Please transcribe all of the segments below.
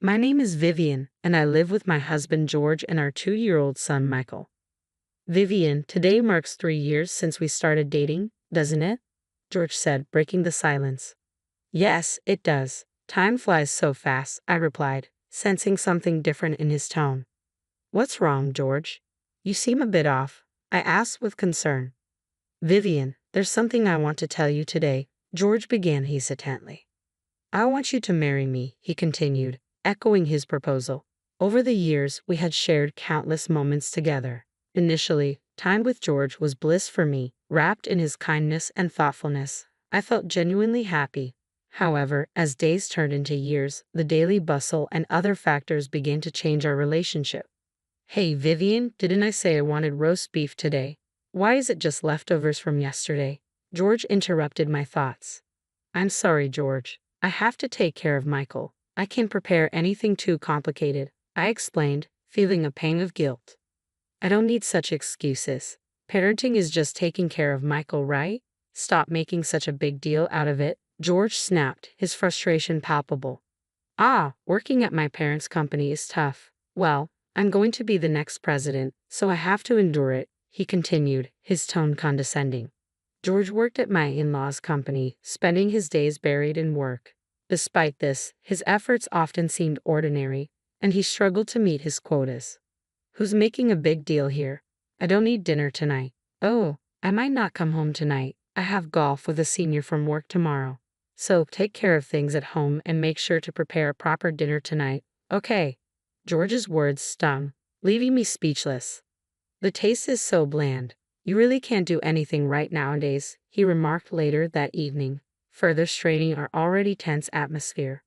My name is Vivian, and I live with my husband George and our 2-year-old son Michael. Vivian, today marks 3 years since we started dating, doesn't it? George said, breaking the silence. Yes, it does. Time flies so fast, I replied, sensing something different in his tone. What's wrong, George? You seem a bit off, I asked with concern. Vivian, there's something I want to tell you today, George began hesitantly. I want you to marry me, he continued, echoing his proposal. Over the years, we had shared countless moments together. Initially, time with George was bliss for me, wrapped in his kindness and thoughtfulness. I felt genuinely happy. However, as days turned into years, the daily bustle and other factors began to change our relationship. Hey, Vivian, didn't I say I wanted roast beef today? Why is it just leftovers from yesterday? George interrupted my thoughts. I'm sorry, George. I have to take care of Michael. I can't prepare anything too complicated, I explained, feeling a pang of guilt. I don't need such excuses. Parenting is just taking care of Michael, right? Stop making such a big deal out of it, George snapped, his frustration palpable. Working at my parents' company is tough. Well, I'm going to be the next president, so I have to endure it, he continued, his tone condescending. George worked at my in-laws' company, spending his days buried in work. Despite this, his efforts often seemed ordinary, and he struggled to meet his quotas. Who's making a big deal here? I don't need dinner tonight. Oh, I might not come home tonight. I have golf with a senior from work tomorrow. So take care of things at home and make sure to prepare a proper dinner tonight. Okay. George's words stung, leaving me speechless. The taste is so bland. You really can't do anything right nowadays, he remarked later that evening, further straining our already tense atmosphere.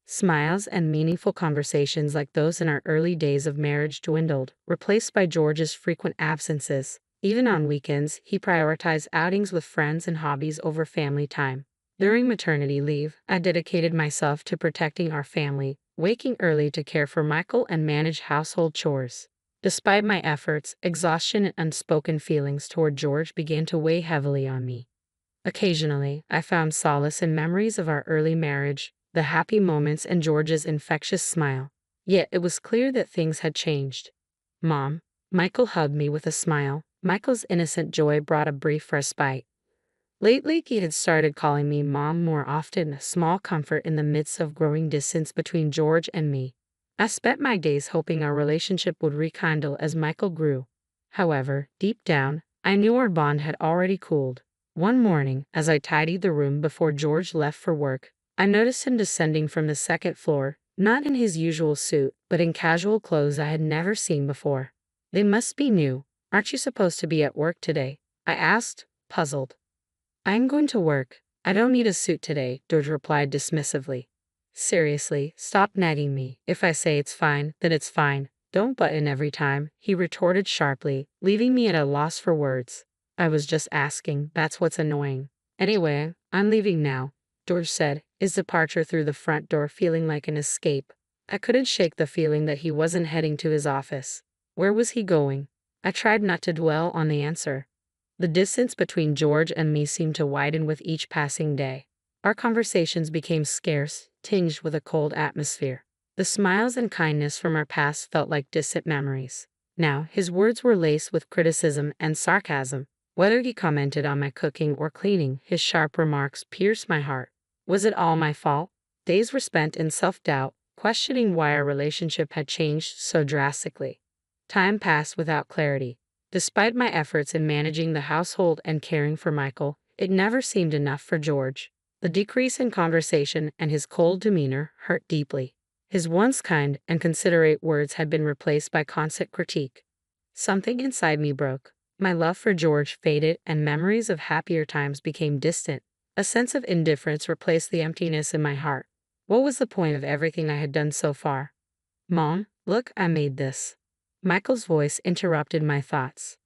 Smiles and meaningful conversations like those in our early days of marriage dwindled, replaced by George's frequent absences. Even on weekends, he prioritized outings with friends and hobbies over family time. During maternity leave, I dedicated myself to protecting our family, waking early to care for Michael and manage household chores. Despite my efforts, exhaustion and unspoken feelings toward George began to weigh heavily on me. Occasionally, I found solace in memories of our early marriage, the happy moments and George's infectious smile. Yet it was clear that things had changed. Mom, Michael hugged me with a smile. Michael's innocent joy brought a brief respite. Lately, he had started calling me Mom more often, a small comfort in the midst of growing distance between George and me. I spent my days hoping our relationship would rekindle as Michael grew. However, deep down, I knew our bond had already cooled. One morning, as I tidied the room before George left for work, I noticed him descending from the second floor, not in his usual suit, but in casual clothes I had never seen before. They must be new. Aren't you supposed to be at work today? I asked, puzzled. I'm going to work. I don't need a suit today, George replied dismissively. Seriously, stop nagging me. If I say it's fine, then it's fine. Don't butt in every time, he retorted sharply, leaving me at a loss for words. I was just asking, that's what's annoying. Anyway, I'm leaving now, George said, his departure through the front door feeling like an escape. I couldn't shake the feeling that he wasn't heading to his office. Where was he going? I tried not to dwell on the answer. The distance between George and me seemed to widen with each passing day. Our conversations became scarce, tinged with a cold atmosphere. The smiles and kindness from our past felt like distant memories. Now, his words were laced with criticism and sarcasm. Whether he commented on my cooking or cleaning, his sharp remarks pierced my heart. Was it all my fault? Days were spent in self-doubt, questioning why our relationship had changed so drastically. Time passed without clarity. Despite my efforts in managing the household and caring for Michael, it never seemed enough for George. The decrease in conversation and his cold demeanor hurt deeply. His once kind and considerate words had been replaced by constant critique. Something inside me broke. My love for George faded and memories of happier times became distant. A sense of indifference replaced the emptiness in my heart. What was the point of everything I had done so far? Mom, look, I made this. Michael's voice interrupted my thoughts.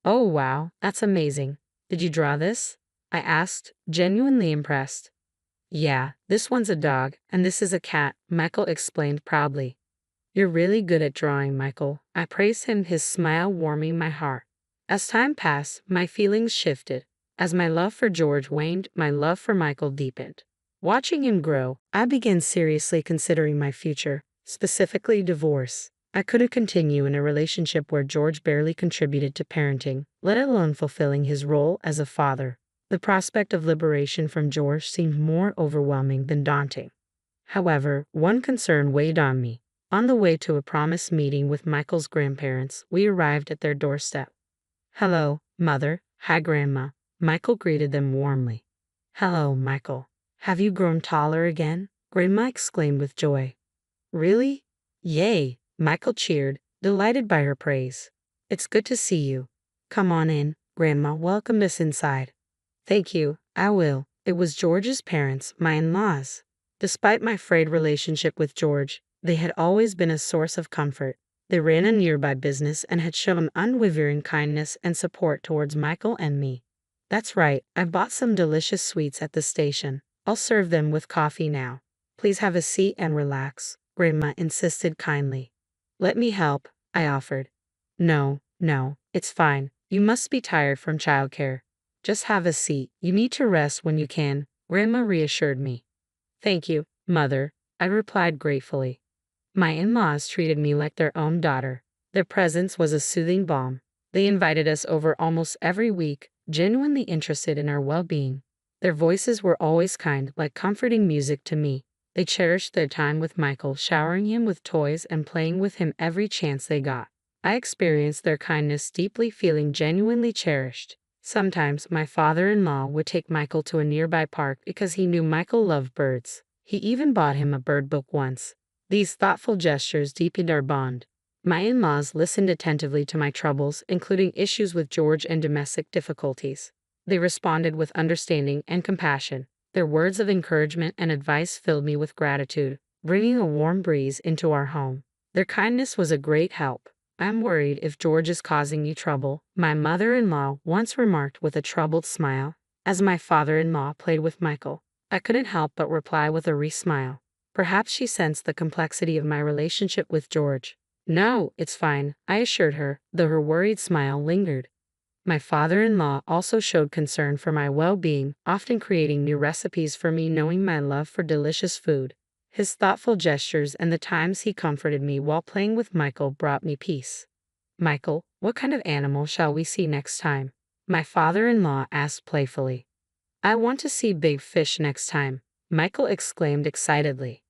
Oh wow, that's amazing. Did you draw this? I asked, genuinely impressed. Yeah, this one's a dog, and this is a cat, Michael explained proudly. You're really good at drawing, Michael. I praised him, his smile warming my heart. As time passed, my feelings shifted. As my love for George waned, my love for Michael deepened. Watching him grow, I began seriously considering my future. specifically divorce. I couldn't continue in a relationship where George barely contributed to parenting, let alone fulfilling his role as a father. The prospect of liberation from George seemed more overwhelming than daunting. However, one concern weighed on me. On the way to a promised meeting with Michael's grandparents, we arrived at their doorstep. "Hello, Mother." "Hi, Grandma." Michael greeted them warmly. "Hello, Michael. Have you grown taller again?" Grandma exclaimed with joy. "Really?" "Yay!" Michael cheered, delighted by her praise. "It's good to see you. Come on in." Grandma welcomed us inside. "Thank you, I will." It was George's parents, my in-laws. Despite my frayed relationship with George, they had always been a source of comfort. They ran a nearby business and had shown unwavering kindness and support towards Michael and me. "That's right, I bought some delicious sweets at the station. I'll serve them with coffee now. Please have a seat and relax," Grandma insisted kindly. "Let me help," I offered. No, it's fine. You must be tired from childcare. Just have a seat. You need to rest when you can," Grandma reassured me. "Thank you, Mother," I replied gratefully. My in-laws treated me like their own daughter. Their presence was a soothing balm. They invited us over almost every week, genuinely interested in our well-being. Their voices were always kind, like comforting music to me. They cherished their time with Michael, showering him with toys and playing with him every chance they got. I experienced their kindness deeply, feeling genuinely cherished. Sometimes my father-in-law would take Michael to a nearby park because he knew Michael loved birds. He even bought him a bird book once. These thoughtful gestures deepened our bond. My in-laws listened attentively to my troubles, including issues with George and domestic difficulties. They responded with understanding and compassion. Their words of encouragement and advice filled me with gratitude, bringing a warm breeze into our home. Their kindness was a great help. "I'm worried if George is causing you trouble," my mother-in-law once remarked with a troubled smile, as my father-in-law played with Michael. I couldn't help but reply with a smile. Perhaps she sensed the complexity of my relationship with George. "No, it's fine," I assured her, though her worried smile lingered. My father-in-law also showed concern for my well-being, often creating new recipes for me, knowing my love for delicious food. His thoughtful gestures and the times he comforted me while playing with Michael brought me peace. "Michael, what kind of animal shall we see next time?" my father-in-law asked playfully. "I want to see big fish next time," Michael exclaimed excitedly.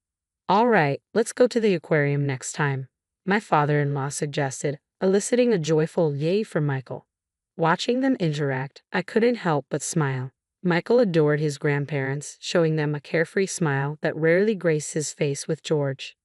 "All right, let's go to the aquarium next time," my father-in-law suggested, eliciting a joyful yay from Michael. Watching them interact, I couldn't help but smile. Michael adored his grandparents, showing them a carefree smile that rarely graced his face with George.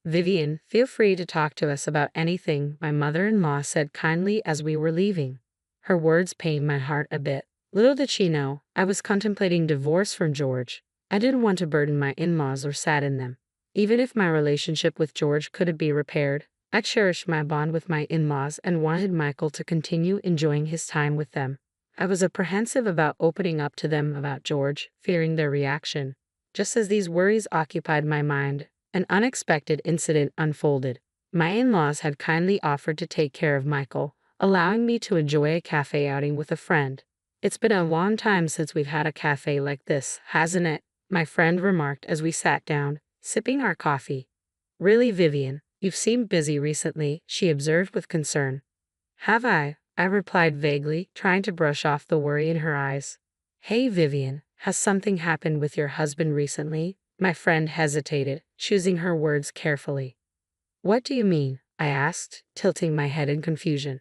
"Vivian, feel free to talk to us about anything," my mother-in-law said kindly as we were leaving. Her words pained my heart a bit. Little did she know, I was contemplating divorce from George. I didn't want to burden my in-laws or sadden them. Even if my relationship with George couldn't be repaired, I cherished my bond with my in-laws and wanted Michael to continue enjoying his time with them. I was apprehensive about opening up to them about George, fearing their reaction. Just as these worries occupied my mind, an unexpected incident unfolded. My in-laws had kindly offered to take care of Michael, allowing me to enjoy a cafe outing with a friend. "It's been a long time since we've had a cafe like this, hasn't it?" my friend remarked as we sat down, sipping our coffee. "Really, Vivian, you've seemed busy recently," she observed with concern. "Have I?" I replied vaguely, trying to brush off the worry in her eyes. "Hey, Vivian, has something happened with your husband recently?" My friend hesitated, choosing her words carefully. "What do you mean?" I asked, tilting my head in confusion.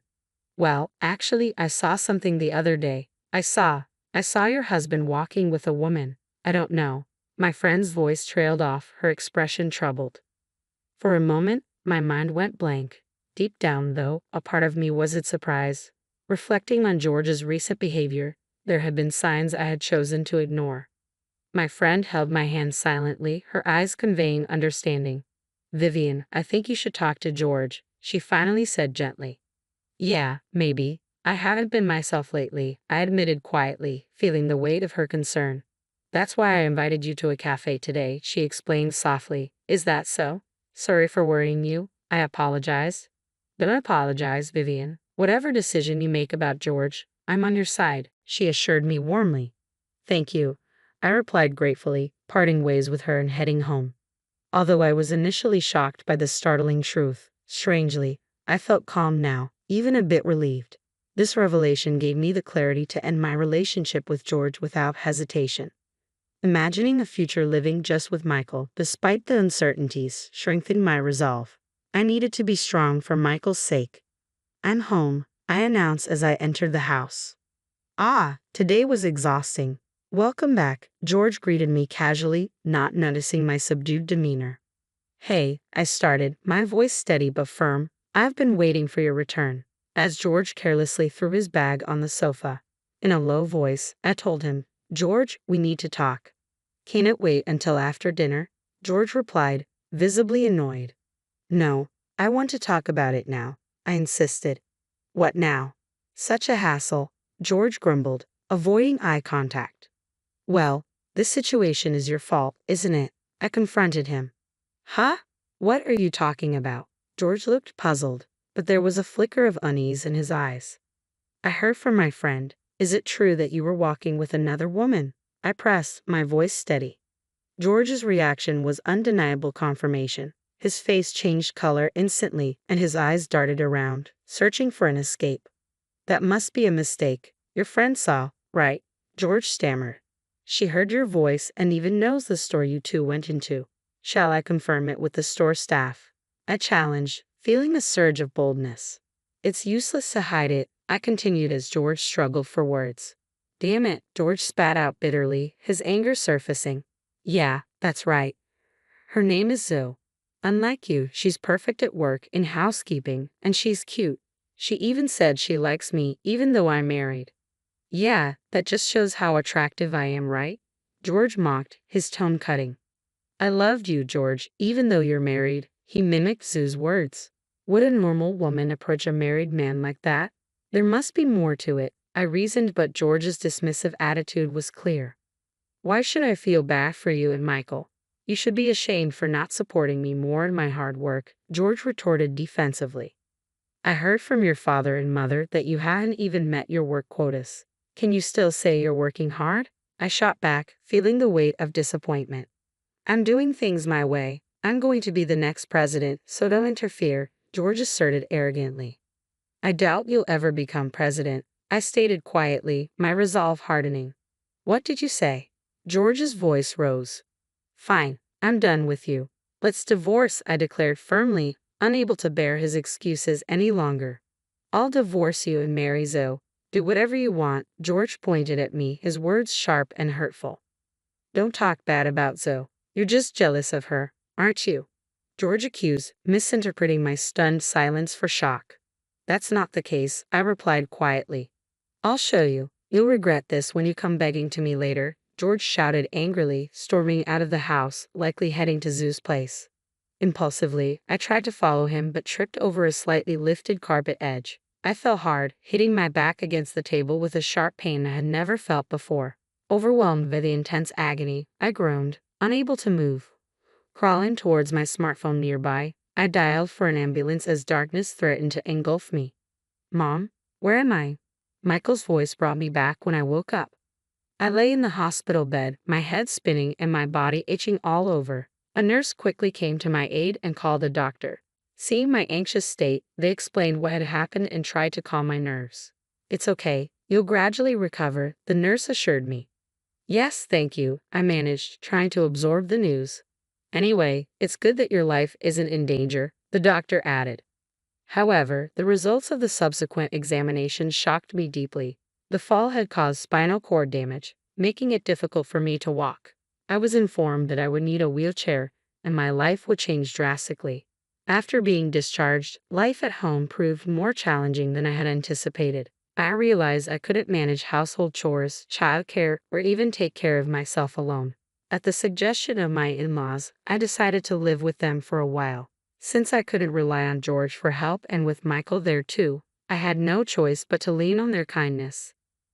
"Well, actually, I saw something the other day. I saw your husband walking with a woman. I don't know." My friend's voice trailed off, her expression troubled. For a moment, my mind went blank. Deep down, though, a part of me wasn't surprised. Reflecting on George's recent behavior, there had been signs I had chosen to ignore. My friend held my hand silently, her eyes conveying understanding. "Vivian, I think you should talk to George," she finally said gently. "Yeah, maybe. I haven't been myself lately," I admitted quietly, feeling the weight of her concern. "That's why I invited you to a cafe today," she explained softly. "Is that so? Sorry for worrying you," I apologized. "Don't apologize, Vivian. Whatever decision you make about George, I'm on your side," she assured me warmly. "Thank you," I replied gratefully, parting ways with her and heading home. Although I was initially shocked by the startling truth, strangely, I felt calm now, even a bit relieved. This revelation gave me the clarity to end my relationship with George without hesitation. Imagining a future living just with Michael, despite the uncertainties, strengthened my resolve. I needed to be strong for Michael's sake. "I'm home," I announced as I entered the house. "Ah, today was exhausting." "Welcome back," George greeted me casually, not noticing my subdued demeanor. "Hey," I started, my voice steady but firm, "I've been waiting for your return." As George carelessly threw his bag on the sofa. In a low voice, I told him, "George, we need to talk." "Can it wait until after dinner?" George replied, visibly annoyed. "No, I want to talk about it now," I insisted. "What now?" "Such a hassle," George grumbled, avoiding eye contact. "Well, this situation is your fault, isn't it?" I confronted him. "Huh? What are you talking about?" George looked puzzled, but there was a flicker of unease in his eyes. "I heard from my friend. Is it true that you were walking with another woman?" I pressed, my voice steady. George's reaction was undeniable confirmation. His face changed color instantly, and his eyes darted around, searching for an escape. "That must be a mistake. Your friend saw, right?" George stammered. "She heard your voice and even knows the store you two went into." "Shall I confirm it with the store staff?" I challenged, feeling a surge of boldness. "It's useless to hide it," I continued as George struggled for words. "Damn it," George spat out bitterly, his anger surfacing. "Yeah, that's right. Her name is Zoe. Unlike you, she's perfect at work, in housekeeping, and she's cute. She even said she likes me, even though I'm married." "Yeah, that just shows how attractive I am, right?" George mocked, his tone cutting. "I loved you, George, even though you're married," he mimicked Zoe's words. Would a normal woman approach a married man like that? There must be more to it, I reasoned, but George's dismissive attitude was clear. "Why should I feel bad for you and Michael? You should be ashamed for not supporting me more in my hard work," George retorted defensively. "I heard from your father and mother that you hadn't even met your work quotas. Can you still say you're working hard?" I shot back, feeling the weight of disappointment. "I'm doing things my way. I'm going to be the next president, so don't interfere," George asserted arrogantly. "I doubt you'll ever become president," I stated quietly, my resolve hardening. "What did you say?" George's voice rose. "Fine, I'm done with you. Let's divorce," I declared firmly, unable to bear his excuses any longer. "I'll divorce you and marry Zoe. Do whatever you want," George pointed at me, his words sharp and hurtful. "Don't talk bad about Zoe. You're just jealous of her, aren't you?" George accused, misinterpreting my stunned silence for shock. "That's not the case," I replied quietly. "I'll show you. You'll regret this when you come begging to me later," George shouted angrily, storming out of the house, likely heading to Zoe's place. Impulsively, I tried to follow him but tripped over a slightly lifted carpet edge. I fell hard, hitting my back against the table with a sharp pain I had never felt before. Overwhelmed by the intense agony, I groaned, unable to move. Crawling towards my smartphone nearby, I dialed for an ambulance as darkness threatened to engulf me. "Mom, where am I?" Michael's voice brought me back when I woke up. I lay in the hospital bed, my head spinning and my body itching all over. A nurse quickly came to my aid and called a doctor. Seeing my anxious state, they explained what had happened and tried to calm my nerves. "It's okay, you'll gradually recover," the nurse assured me. "Yes, thank you," I managed, trying to absorb the news. "Anyway, it's good that your life isn't in danger," the doctor added. However, the results of the subsequent examination shocked me deeply. The fall had caused spinal cord damage, making it difficult for me to walk. I was informed that I would need a wheelchair, and my life would change drastically. After being discharged, life at home proved more challenging than I had anticipated. I realized I couldn't manage household chores, childcare, or even take care of myself alone. At the suggestion of my in-laws, I decided to live with them for a while. Since I couldn't rely on George for help and with Michael there too, I had no choice but to lean on their kindness.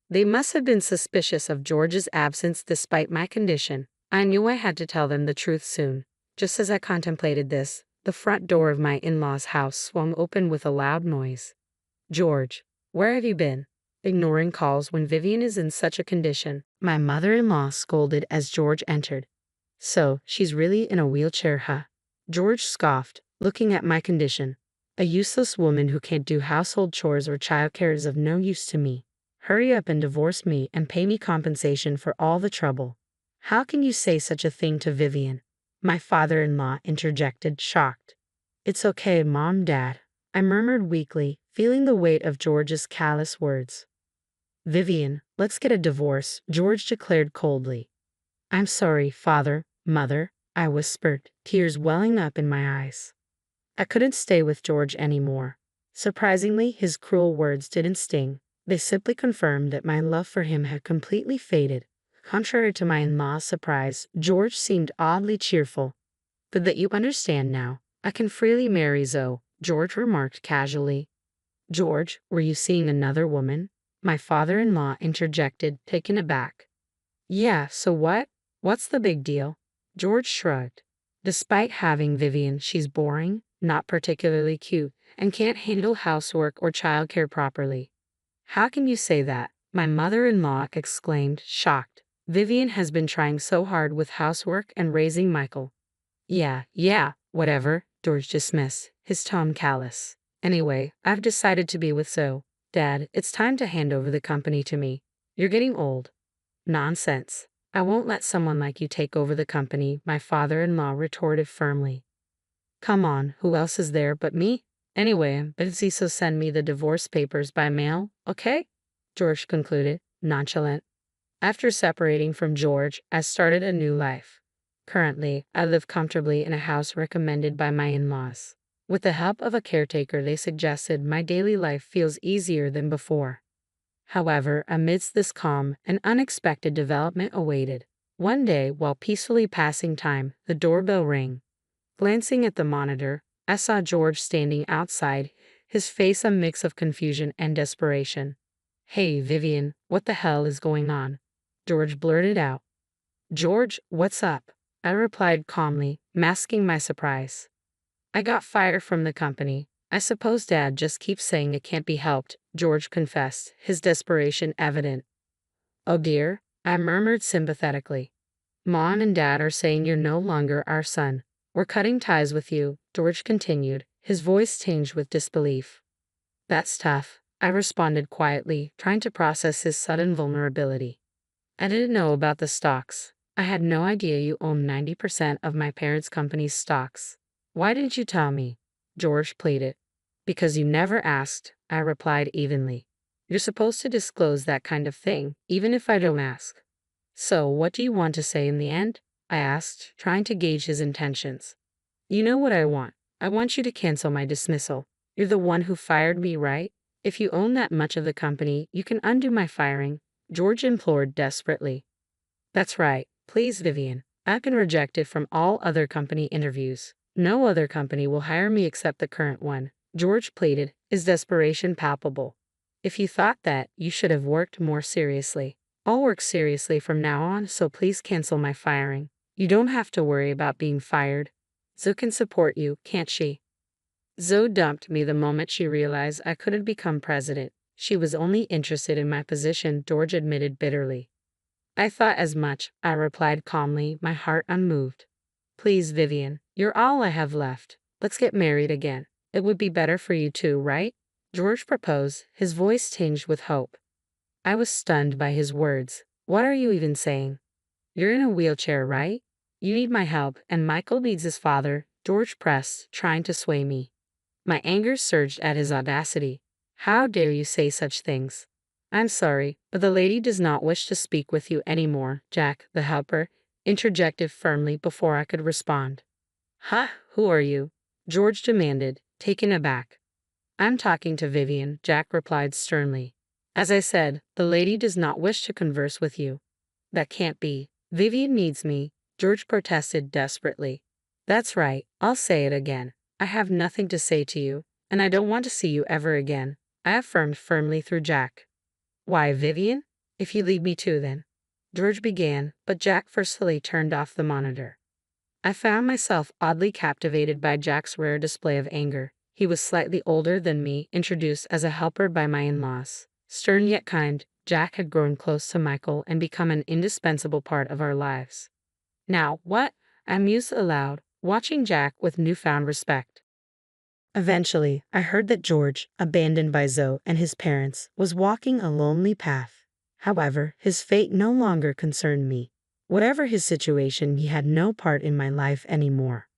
They must have been suspicious of George's absence despite my condition. I knew I had to tell them the truth soon. Just as I contemplated this, the front door of my in-laws' house swung open with a loud noise. "George, where have you been?" Ignoring calls when Vivian is in such a condition, my mother-in-law scolded as George entered. So, she's really in a wheelchair, huh? George scoffed, looking at my condition. A useless woman who can't do household chores or childcare is of no use to me. Hurry up and divorce me and pay me compensation for all the trouble. How can you say such a thing to Vivian? My father-in-law interjected, shocked. It's okay, Mom, Dad, I murmured weakly, feeling the weight of George's callous words. Vivian, let's get a divorce, George declared coldly. I'm sorry, Father, Mother, I whispered, tears welling up in my eyes. I couldn't stay with George anymore. Surprisingly, his cruel words didn't sting. They simply confirmed that my love for him had completely faded. Contrary to my in-law's surprise, George seemed oddly cheerful. But that you understand now, I can freely marry Zoe, George remarked casually. George, were you seeing another woman? My father-in-law interjected, taken aback. Yeah, so what? What's the big deal? George shrugged. Despite having Vivian, she's boring, not particularly cute, and can't handle housework or childcare properly. How can you say that? My mother-in-law exclaimed, shocked. Vivian has been trying so hard with housework and raising Michael. Yeah, whatever, George dismissed, his tone callous. Anyway, I've decided to be with Zoe. Dad, it's time to hand over the company to me. You're getting old. Nonsense. I won't let someone like you take over the company, my father-in-law retorted firmly. Come on, who else is there but me? Anyway, I'm busy, so send me the divorce papers by mail, okay? George concluded, nonchalant. After separating from George, I started a new life. Currently, I live comfortably in a house recommended by my in-laws. With the help of a caretaker, they suggested my daily life feels easier than before. However, amidst this calm, an unexpected development awaited. One day, while peacefully passing time, the doorbell rang. Glancing at the monitor, I saw George standing outside, his face a mix of confusion and desperation. Hey, Vivian, what the hell is going on? George blurted out. George, what's up? I replied calmly, masking my surprise. I got fired from the company. I suppose Dad just keeps saying it can't be helped, George confessed, his desperation evident. Oh dear, I murmured sympathetically. Mom and Dad are saying you're no longer our son. We're cutting ties with you, George continued, his voice tinged with disbelief. That's tough, I responded quietly, trying to process his sudden vulnerability. I didn't know about the stocks. I had no idea you owned 90% of my parents' company's stocks. Why didn't you tell me? George pleaded. Because you never asked, I replied evenly. You're supposed to disclose that kind of thing, even if I don't ask. So, what do you want to say in the end? I asked, trying to gauge his intentions. You know what I want. I want you to cancel my dismissal. You're the one who fired me, right? If you own that much of the company, you can undo my firing, George implored desperately. That's right. Please, Vivian. I've been rejected from all other company interviews. No other company will hire me except the current one, George pleaded, his desperation palpable. If you thought that, you should have worked more seriously. I'll work seriously from now on, so please cancel my firing. You don't have to worry about being fired. Zoe can support you, can't she? Zoe dumped me the moment she realized I couldn't become president. She was only interested in my position, George admitted bitterly. I thought as much, I replied calmly, my heart unmoved. Please, Vivian, you're all I have left. Let's get married again. It would be better for you too, right? George proposed, his voice tinged with hope. I was stunned by his words. What are you even saying? You're in a wheelchair, right? You need my help, and Michael needs his father, George pressed, trying to sway me. My anger surged at his audacity. How dare you say such things? I'm sorry, but the lady does not wish to speak with you anymore, Jack, the helper, interjected firmly before I could respond. Huh, who are you? George demanded, taken aback. I'm talking to Vivian, Jack replied sternly. As I said, the lady does not wish to converse with you. That can't be. Vivian needs me, George protested desperately. That's right, I'll say it again. I have nothing to say to you, and I don't want to see you ever again, I affirmed firmly through Jack. Why, Vivian? If you leave me too, then. George began, but Jack forcefully turned off the monitor. I found myself oddly captivated by Jack's rare display of anger. He was slightly older than me, introduced as a helper by my in-laws. Stern yet kind, Jack had grown close to Michael and become an indispensable part of our lives. Now, what? I mused aloud, watching Jack with newfound respect. Eventually, I heard that George, abandoned by Zoe and his parents, was walking a lonely path. However, his fate no longer concerned me. Whatever his situation, he had no part in my life anymore.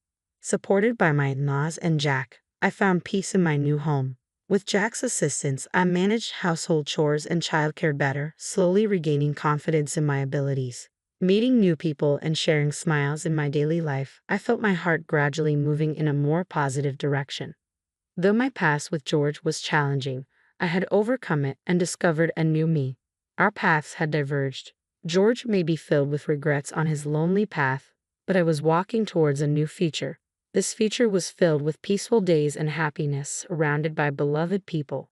Supported by my in-laws and Jack, I found peace in my new home. With Jack's assistance, I managed household chores and childcare better, slowly regaining confidence in my abilities. Meeting new people and sharing smiles in my daily life, I felt my heart gradually moving in a more positive direction. Though my past with George was challenging, I had overcome it and discovered a new me. Our paths had diverged. George may be filled with regrets on his lonely path, but I was walking towards a new future. This future was filled with peaceful days and happiness, surrounded by beloved people.